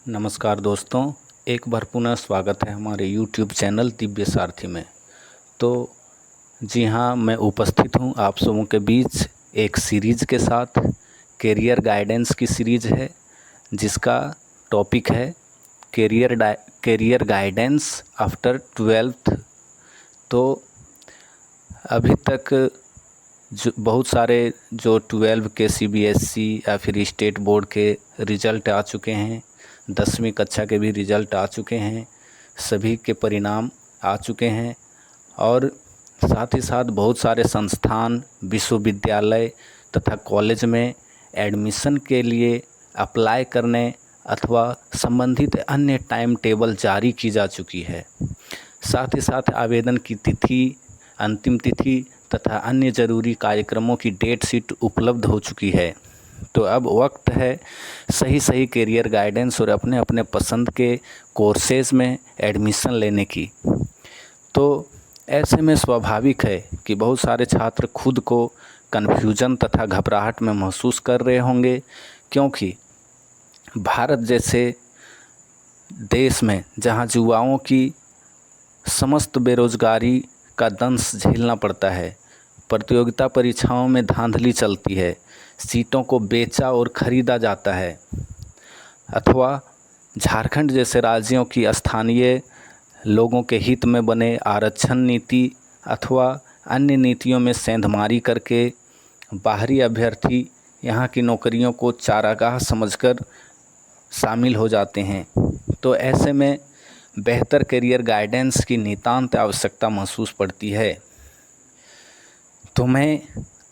नमस्कार दोस्तों, एक बार पुनः स्वागत है हमारे YouTube चैनल दिव्य सारथी में। तो जी हाँ, मैं उपस्थित हूँ आप सबों के बीच एक सीरीज़ के साथ। करियर गाइडेंस की सीरीज़ है जिसका टॉपिक है करियर गाइडेंस आफ्टर 12th। तो अभी तक बहुत सारे जो 12 के CBSE या फिर स्टेट बोर्ड के रिज़ल्ट आ चुके हैं, 10वीं कक्षा के भी रिज़ल्ट आ चुके हैं, सभी के परिणाम आ चुके हैं। और साथ ही साथ बहुत सारे संस्थान, विश्वविद्यालय तथा कॉलेज में एडमिशन के लिए अप्लाई करने अथवा संबंधित अन्य टाइम टेबल जारी की जा चुकी है। साथ ही साथ आवेदन की तिथि, अंतिम तिथि तथा अन्य ज़रूरी कार्यक्रमों की डेट शीट उपलब्ध हो चुकी है। तो अब वक्त है सही करियर गाइडेंस और अपने अपने पसंद के कोर्सेज़ में एडमिशन लेने की। तो ऐसे में स्वाभाविक है कि बहुत सारे छात्र खुद को कन्फ्यूजन तथा घबराहट में महसूस कर रहे होंगे, क्योंकि भारत जैसे देश में जहां युवाओं की समस्त बेरोजगारी का दंश झेलना पड़ता है, प्रतियोगिता परीक्षाओं में धांधली चलती है, सीटों को बेचा और ख़रीदा जाता है, अथवा झारखंड जैसे राज्यों की स्थानीय लोगों के हित में बने आरक्षण नीति अथवा अन्य नीतियों में सेंधमारी करके बाहरी अभ्यर्थी यहाँ की नौकरियों को चारागाह समझकर शामिल हो जाते हैं। तो ऐसे में बेहतर करियर गाइडेंस की नितांत आवश्यकता महसूस पड़ती है। तो मैं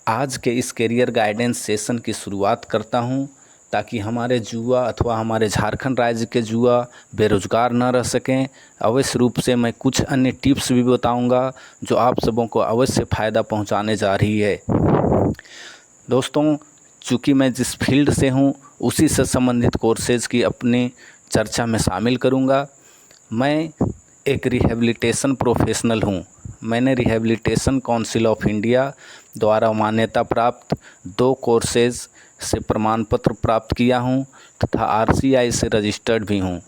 आज के इस करियर गाइडेंस सेशन की शुरुआत करता हूं, ताकि हमारे युवा अथवा हमारे झारखंड राज्य के युवा बेरोजगार न रह सकें। अवश्य रूप से मैं कुछ अन्य टिप्स भी बताऊंगा जो आप सबों को अवश्य फ़ायदा पहुंचाने जा रही है। दोस्तों, चूँकि मैं जिस फील्ड से हूं उसी से संबंधित कोर्सेज़ की अपनी चर्चा में शामिल करूंगा। मैं एक रिहैबिलिटेशन प्रोफेशनल हूं। मैंने रिहैबिलिटेशन काउंसिल ऑफ इंडिया द्वारा मान्यता प्राप्त 2 कोर्सेज़ से प्रमाण पत्र प्राप्त किया हूं तथा RCI से रजिस्टर्ड भी हूं।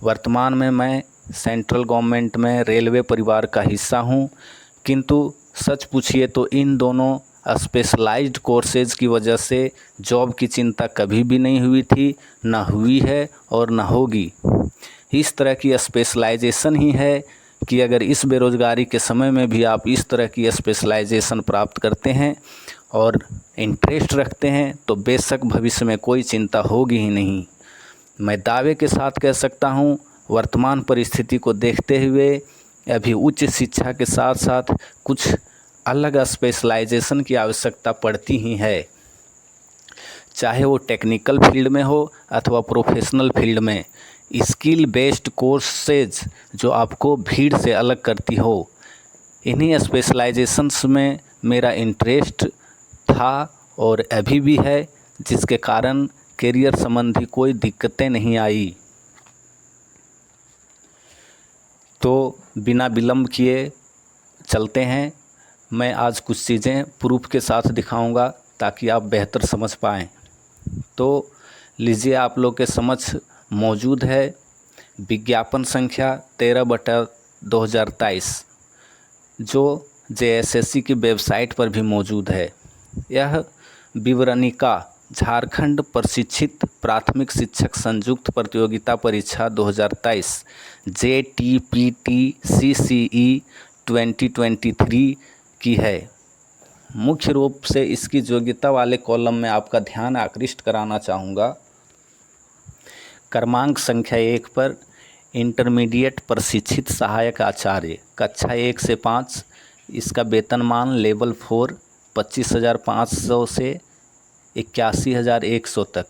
वर्तमान में मैं सेंट्रल गवर्नमेंट में रेलवे परिवार का हिस्सा हूं, किंतु सच पूछिए तो इन दोनों स्पेशलाइज्ड कोर्सेज़ की वजह से जॉब की चिंता कभी भी नहीं हुई थी, न हुई है और न होगी। इस तरह की स्पेशलाइजेशन ही है कि अगर इस बेरोज़गारी के समय में भी आप इस तरह की स्पेशलाइजेशन प्राप्त करते हैं और इंटरेस्ट रखते हैं तो बेशक भविष्य में कोई चिंता होगी ही नहीं। मैं दावे के साथ कह सकता हूं, वर्तमान परिस्थिति को देखते हुए अभी उच्च शिक्षा के साथ साथ कुछ अलग स्पेशलाइजेशन की आवश्यकता पड़ती ही है, चाहे वो टेक्निकल फील्ड में हो अथवा प्रोफेशनल फील्ड में। स्किल बेस्ड कोर्सेज जो आपको भीड़ से अलग करती हो, इन्हीं स्पेशलाइजेशंस में मेरा इंटरेस्ट था और अभी भी है, जिसके कारण करियर संबंधी कोई दिक्कतें नहीं आई। तो बिना विलंब किए चलते हैं। मैं आज कुछ चीज़ें प्रूफ के साथ दिखाऊंगा ताकि आप बेहतर समझ पाएँ। तो लीजिए, आप लोग के समक्ष मौजूद है विज्ञापन संख्या 13/2023 जो JSSC की वेबसाइट पर भी मौजूद है। यह विवरणिका झारखंड प्रशिक्षित प्राथमिक शिक्षक संयुक्त प्रतियोगिता परीक्षा 2023 JTPT CCE 2023 की है। मुख्य रूप से इसकी योग्यता वाले कॉलम में आपका ध्यान आकृष्ट कराना चाहूँगा। क्रमांक संख्या 1 पर इंटरमीडिएट प्रशिक्षित सहायक आचार्य कक्षा 1 से 5, इसका वेतनमान लेवल 4 25,500 से 81,100 तक।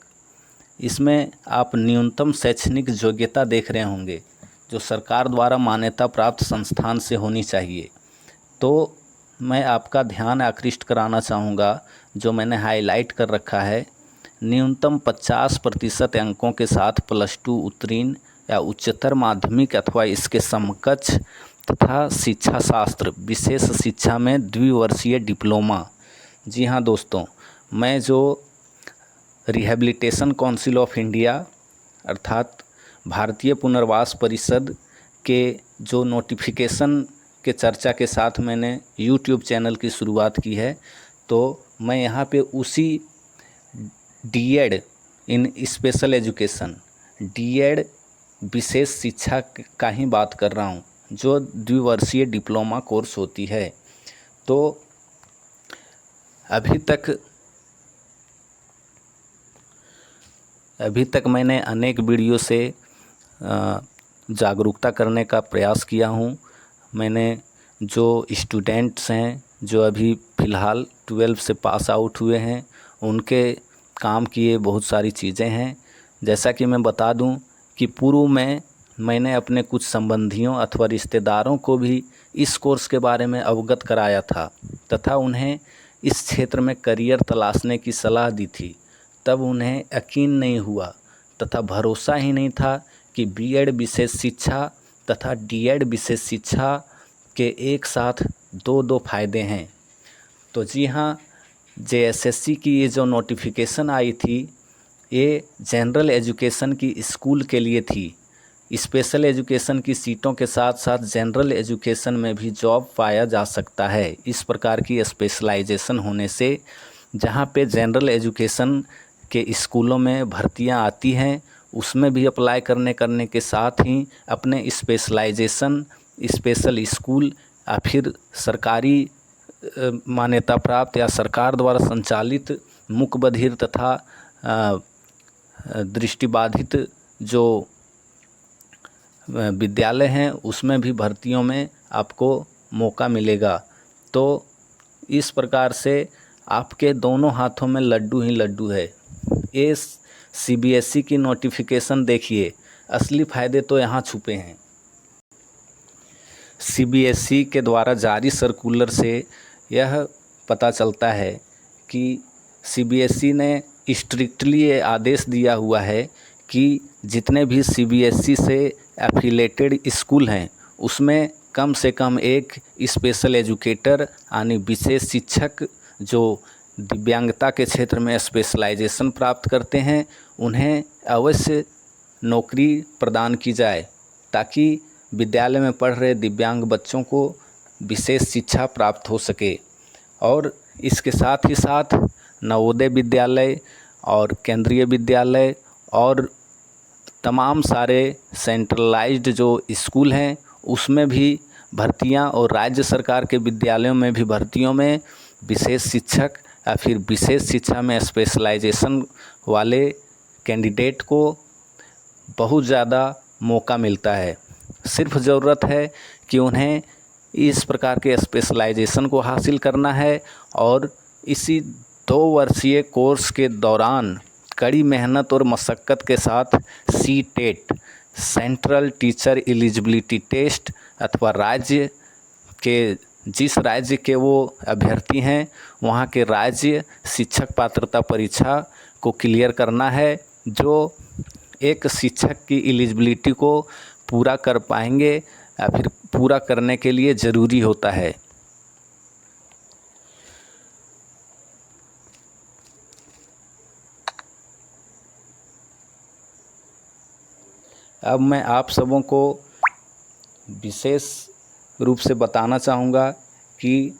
इसमें आप न्यूनतम शैक्षणिक योग्यता देख रहे होंगे जो सरकार द्वारा मान्यता प्राप्त संस्थान से होनी चाहिए। तो मैं आपका ध्यान आकृष्ट कराना चाहूँगा, जो मैंने हाईलाइट कर रखा है, न्यूनतम 50% अंकों के साथ +2 उत्तीर्ण या उच्चतर माध्यमिक अथवा इसके समकक्ष तथा शिक्षा शास्त्र विशेष शिक्षा में द्विवर्षीय डिप्लोमा। जी हाँ दोस्तों, मैं जो रिहैबिलिटेशन काउंसिल ऑफ इंडिया अर्थात भारतीय पुनर्वास परिषद के जो नोटिफिकेशन के चर्चा के साथ मैंने यूट्यूब चैनल की शुरुआत की है, तो मैं यहाँ पे उसी डीएड इन स्पेशल एजुकेशन, डीएड विशेष शिक्षा का ही बात कर रहा हूँ, जो द्विवर्षीय डिप्लोमा कोर्स होती है। तो अभी तक मैंने अनेक वीडियो से जागरूकता करने का प्रयास किया हूँ। मैंने जो स्टूडेंट्स हैं जो अभी फ़िलहाल 12 से पास आउट हुए हैं, उनके काम किए बहुत सारी चीज़ें हैं। जैसा कि मैं बता दूं कि पूर्व में मैंने अपने कुछ संबंधियों अथवा रिश्तेदारों को भी इस कोर्स के बारे में अवगत कराया था तथा उन्हें इस क्षेत्र में करियर तलाशने की सलाह दी थी। तब उन्हें यकीन नहीं हुआ तथा भरोसा ही नहीं था कि बीएड विशेष शिक्षा तथा डीएड विशेष शिक्षा के एक साथ दो फायदे हैं। तो जी हाँ, जेएसएससी की ये जो नोटिफिकेशन आई थी, ये जनरल एजुकेशन की स्कूल के लिए थी। स्पेशल एजुकेशन की सीटों के साथ साथ जनरल एजुकेशन में भी जॉब पाया जा सकता है। इस प्रकार की स्पेशलाइजेशन होने से जहाँ पे जनरल एजुकेशन के स्कूलों में भर्तियाँ आती हैं, उसमें भी अप्लाई करने के साथ ही अपने स्पेशलाइजेशन, स्पेशल स्कूल या फिर सरकारी मान्यता प्राप्त या सरकार द्वारा संचालित मूक बधिर तथा दृष्टिबाधित जो विद्यालय हैं, उसमें भी भर्तियों में आपको मौका मिलेगा। तो इस प्रकार से आपके दोनों हाथों में लड्डू ही लड्डू है। ये सीबीएसई की नोटिफिकेशन देखिए, असली फ़ायदे तो यहाँ छुपे हैं। सीबीएसई के द्वारा जारी सर्कुलर से यह पता चलता है कि सीबीएसई ने स्ट्रिक्टली ये आदेश दिया हुआ है कि जितने भी सीबीएसई से एफिलेटेड स्कूल हैं, उसमें कम से कम एक स्पेशल एजुकेटर यानी विशेष शिक्षक जो दिव्यांगता के क्षेत्र में स्पेशलाइजेशन प्राप्त करते हैं, उन्हें अवश्य नौकरी प्रदान की जाए ताकि विद्यालय में पढ़ रहे दिव्यांग बच्चों को विशेष शिक्षा प्राप्त हो सके। और इसके साथ ही साथ नवोदय विद्यालय और केंद्रीय विद्यालय और तमाम सारे सेंट्रलाइज्ड जो स्कूल हैं, उसमें भी भर्तियां और राज्य सरकार के विद्यालयों में भी भर्तियों में विशेष शिक्षक या फिर विशेष शिक्षा में स्पेशलाइजेशन वाले कैंडिडेट को बहुत ज़्यादा मौका मिलता है। सिर्फ ज़रूरत है कि उन्हें इस प्रकार के स्पेशलाइजेशन को हासिल करना है और इसी 2 वर्षीय कोर्स के दौरान कड़ी मेहनत और मशक्क़त के साथ CTET, central teacher eligibility test अथवा राज्य के जिस राज्य के वो अभ्यर्थी हैं, वहाँ के राज्य शिक्षक पात्रता परीक्षा को क्लियर करना है, जो एक शिक्षक की एलिजिबिलिटी को पूरा कर पाएंगे या फिर पूरा करने के लिए ज़रूरी होता है। अब मैं आप सबों को विशेष रूप से बताना चाहूँगा कि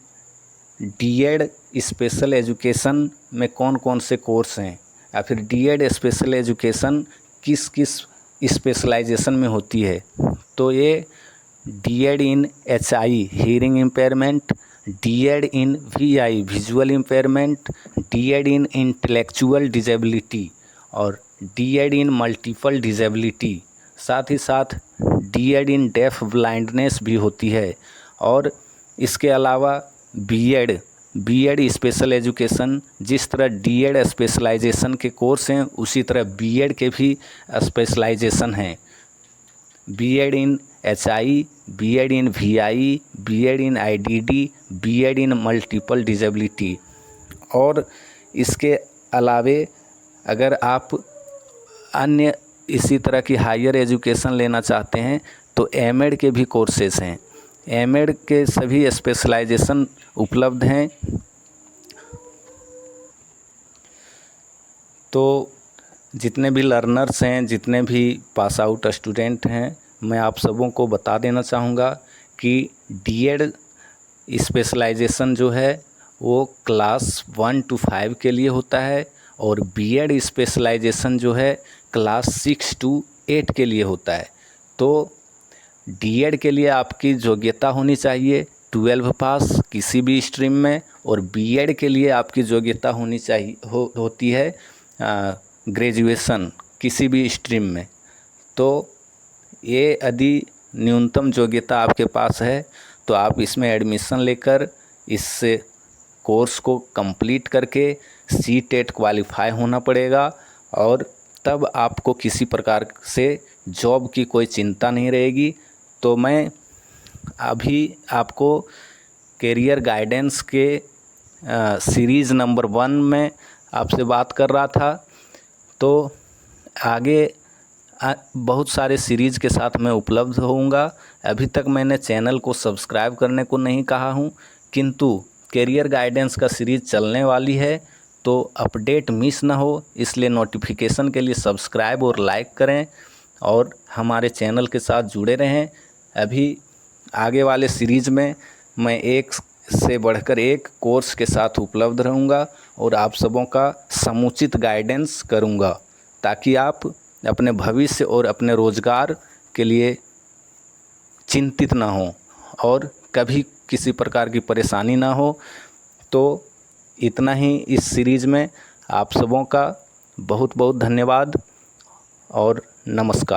डीएड स्पेशल एजुकेशन में कौन कौन से कोर्स हैं या फिर डीएड स्पेशल एजुकेशन किस किस स्पेशलाइजेशन में होती है। तो ये डीएड इन एचआई हीयरिंग इम्पेयरमेंट, डीएड इन वीआई विजुअल इम्पेयरमेंट, डीएड इन इंटेलेक्चुअल डिजेबिलिटी और डीएड इन मल्टीपल डिजेबिलिटी, साथ ही साथ डीएड इन डेफ ब्लाइंडनेस भी होती है। और इसके अलावा बीएड स्पेशल एजुकेशन, जिस तरह डीएड स्पेशलाइजेशन के कोर्स हैं, उसी तरह बीएड के भी स्पेशलाइजेशन हैं। BEd in HI, BEd in VI, BEd in IDD, BEd in multiple disability. और इसके अलावे अगर आप अन्य इसी तरह की हायर एजुकेशन लेना चाहते हैं तो एमएड के भी कोर्सेज़ हैं। एमएड के सभी स्पेशलाइजेशन उपलब्ध हैं। तो जितने भी लर्नर्स हैं, जितने भी पास आउट स्टूडेंट हैं, मैं आप सबों को बता देना चाहूँगा कि डीएड स्पेशलाइजेशन जो है वो क्लास 1 to 5 के लिए होता है और बीएड स्पेशलाइजेशन जो है क्लास 6 to 8 के लिए होता है। तो डीएड के लिए आपकी योग्यता होनी चाहिए 12 पास किसी भी स्ट्रीम में, और बीएड के लिए आपकी योग्यता होनी चाहिए होती है ग्रेजुएशन किसी भी स्ट्रीम में। तो ये यदि न्यूनतम योग्यता आपके पास है तो आप इसमें एडमिशन लेकर इस कोर्स को कंप्लीट करके सीटेट क्वालिफाई होना पड़ेगा, और तब आपको किसी प्रकार से जॉब की कोई चिंता नहीं रहेगी। तो मैं अभी आपको कैरियर गाइडेंस के सीरीज़ नंबर 1 में आपसे बात कर रहा था। तो आगे बहुत सारे सीरीज़ के साथ मैं उपलब्ध होऊंगा। अभी तक मैंने चैनल को सब्सक्राइब करने को नहीं कहा हूं, किंतु कैरियर गाइडेंस का सीरीज़ चलने वाली है, तो अपडेट मिस ना हो इसलिए नोटिफिकेशन के लिए सब्सक्राइब और लाइक करें और हमारे चैनल के साथ जुड़े रहें। अभी आगे वाले सीरीज़ में मैं एक से बढ़कर एक कोर्स के साथ उपलब्ध रहूँगा और आप सबों का समुचित गाइडेंस करूँगा, ताकि आप अपने भविष्य और अपने रोज़गार के लिए चिंतित ना हो और कभी किसी प्रकार की परेशानी ना हो। तो इतना ही इस सीरीज़ में। आप सबों का बहुत बहुत धन्यवाद और नमस्कार।